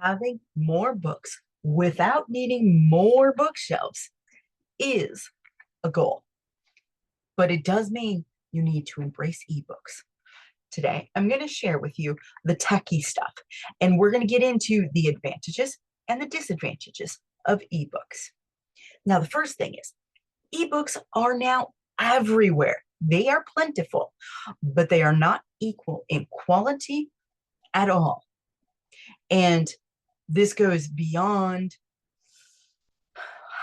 Having more books without needing more bookshelves is a goal, but it does mean you need to embrace ebooks. Today, I'm going to share with you the techie stuff, and we're going to get into the advantages and the disadvantages of ebooks. Now, the first thing is ebooks are now everywhere. They are plentiful, but they are not equal in quality at all. And this goes beyond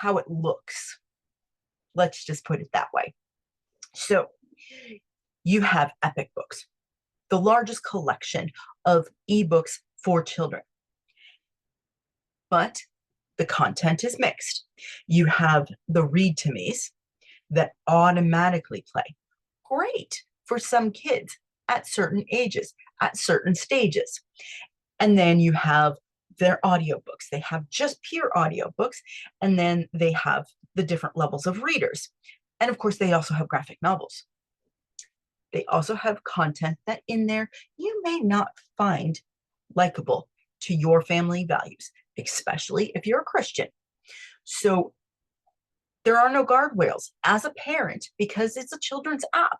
how it looks. Let's just put it that way. So you have Epic Books, the largest collection of ebooks for children, but the content is mixed. You have the read to me's that automatically play. Great for some kids at certain ages, at certain stages. And then you have their audiobooks. They have just pure audiobooks, and then they have the different levels of readers. And of course, they also have graphic novels. They also have content that in there you may not find likable to your family values, especially if you're a Christian. So there are no guardrails as a parent because it's a children's app.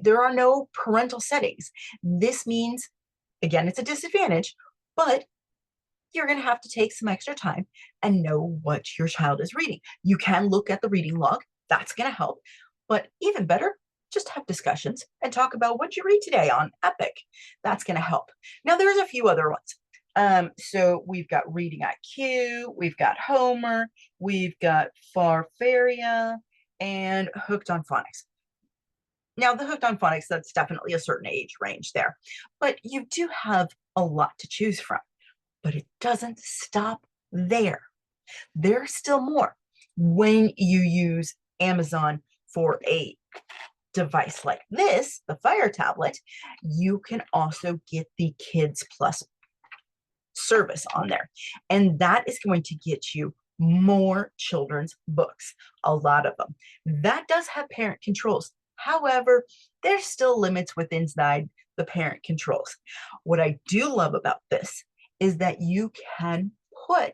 There are no parental settings. This means, again, it's a disadvantage, but you're going to have to take some extra time and know what your child is reading. You can look at the reading log. That's going to help. But even better, just have discussions and talk about what you read today on Epic. That's going to help. Now, there's a few other ones. So we've got Reading IQ, we've got Homer, we've got Farfaria, and Hooked on Phonics. Now, the Hooked on Phonics, that's definitely a certain age range there, but you do have a lot to choose from. But it doesn't stop there. There's still more. When you use Amazon for a device like this, the Fire tablet, you can also get the Kids Plus service on there. And that is going to get you more children's books, a lot of them. That does have parent controls. However, there's still limits within the parent controls. What I do love about this is that you can put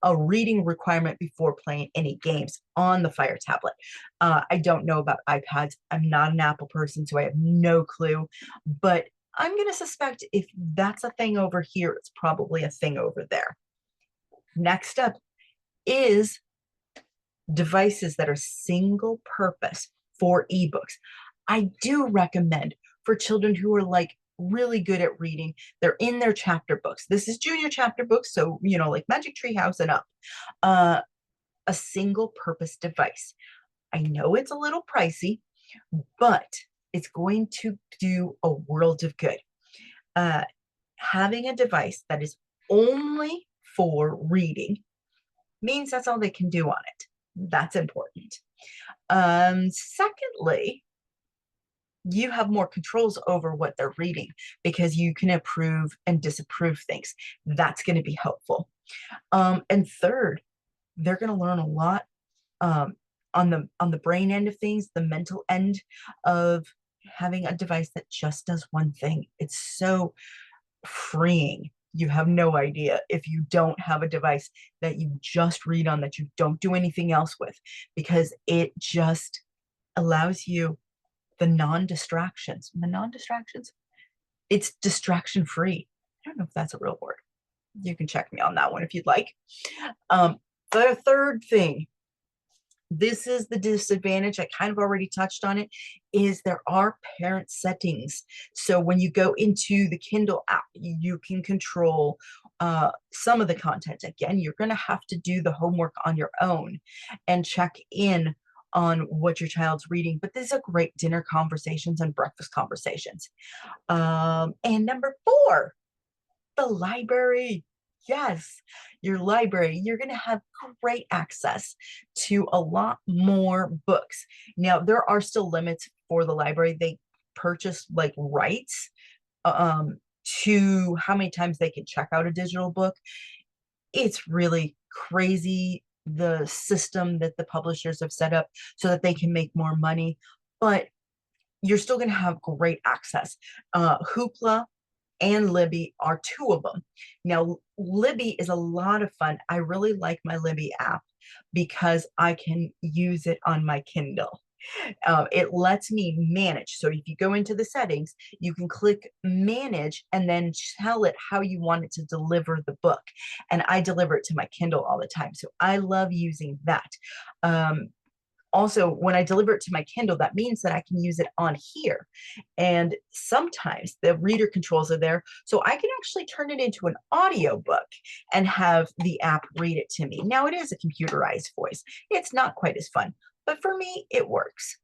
a reading requirement before playing any games on the Fire tablet. I don't know about iPads. I'm not an Apple person, so I have no clue. But I'm going to suspect if that's a thing over here, it's probably a thing over there. Next up is devices that are single purpose for ebooks. I do recommend for children who are like really good at reading. They're in their chapter books. This is junior chapter books, so like Magic Tree House and up. A single purpose device. I know it's a little pricey, but it's going to do a world of good. Having a device that is only for reading means that's all they can do on it. That's important. Secondly, you have more controls over what they're reading because you can approve and disapprove things. That's going to be helpful. And third, they're going to learn a lot on the brain end of things, the mental end of having a device that just does one thing. It's so freeing. You have no idea if you don't have a device that you just read on, that you don't do anything else with, because it just allows you the non-distractions. It's distraction free. I don't know if that's a real word. You can check me on that one if you'd like. The third thing, this is the disadvantage, I kind of already touched on it, is there are parent settings. So when you go into the Kindle app, you can control some of the content. Again, you're going to have to do the homework on your own and check in on what your child's reading, but these are great dinner conversations and breakfast conversations. And number 4, the library. Yes, your library. You're going to have great access to a lot more books. Now, there are still limits for the library. They purchase like rights to how many times they can check out a digital book. It's really crazy, the system that the publishers have set up so that they can make more money, but you're still going to have great access. Hoopla and Libby are two of them. Now, Libby is a lot of fun. I really like my Libby app because I can use it on my Kindle. It lets me manage. So if you go into the settings, you can click manage and then tell it how you want it to deliver the book. And I deliver it to my Kindle all the time. So I love using that. Also, when I deliver it to my Kindle, that means that I can use it on here. And sometimes the reader controls are there. So I can actually turn it into an audio book and have the app read it to me. Now, it is a computerized voice. It's not quite as fun, but for me, it works.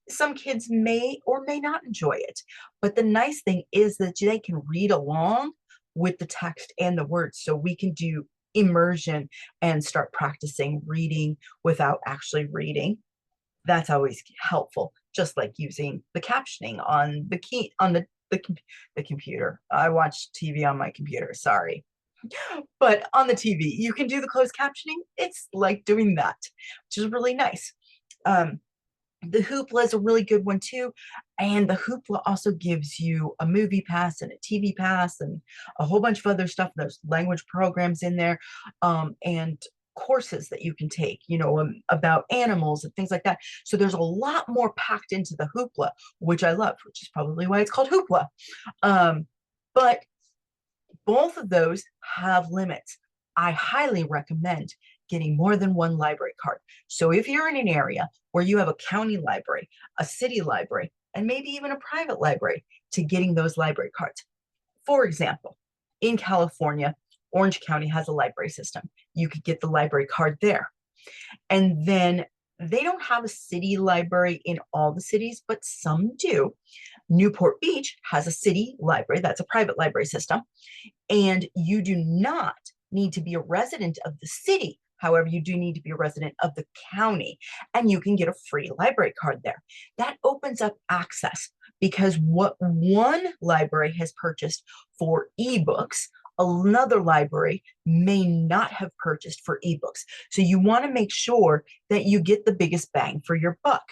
Some kids may or may not enjoy it. But the nice thing is that they can read along with the text and the words. So we can do immersion and start practicing reading without actually reading. That's always helpful, just like using the captioning on the computer. I watch TV on my computer, sorry. But on the TV, you can do the closed captioning. It's like doing that, which is really nice. The Hoopla is a really good one too. And the Hoopla also gives you a movie pass and a TV pass and a whole bunch of other stuff. There's language programs in there, and courses that you can take, about animals and things like that. So there's a lot more packed into the Hoopla, which I love, which is probably why it's called Hoopla. But both of those have limits. I highly recommend getting more than one library card. So if you're in an area where you have a county library, a city library, and maybe even a private library, to getting those library cards. For example, in California, Orange County has a library system. You could get the library card there. And then they don't have a city library in all the cities, but some do. Newport Beach has a city library. That's a private library system. And you do not need to be a resident of the city. However, you do need to be a resident of the county, and you can get a free library card there. That opens up access, because what one library has purchased for ebooks, another library may not have purchased for ebooks. So you want to make sure that you get the biggest bang for your buck.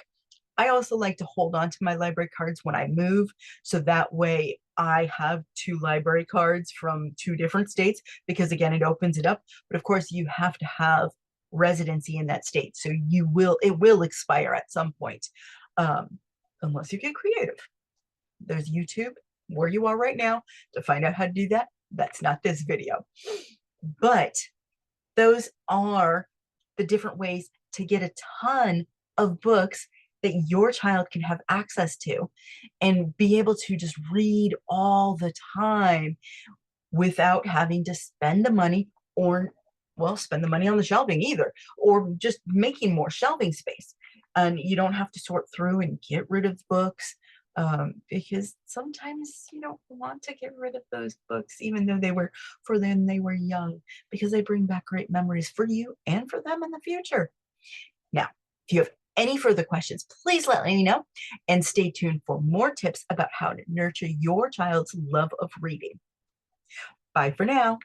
I also like to hold on to my library cards when I move, so that way I have two library cards from two different states, because again, it opens it up. But of course, you have to have residency in that state, so it will expire at some point, unless you get creative. There's YouTube where you are right now to find out how to do that. That's not this video, but those are the different ways to get a ton of books that your child can have access to and be able to just read all the time without having to spend the money, or, well, spend the money on the shelving either, or just making more shelving space. And you don't have to sort through and get rid of books, because sometimes you don't want to get rid of those books, even though they were young, because they bring back great memories for you and for them in the future. Now, if you have any further questions, please let me know, and stay tuned for more tips about how to nurture your child's love of reading. Bye for now.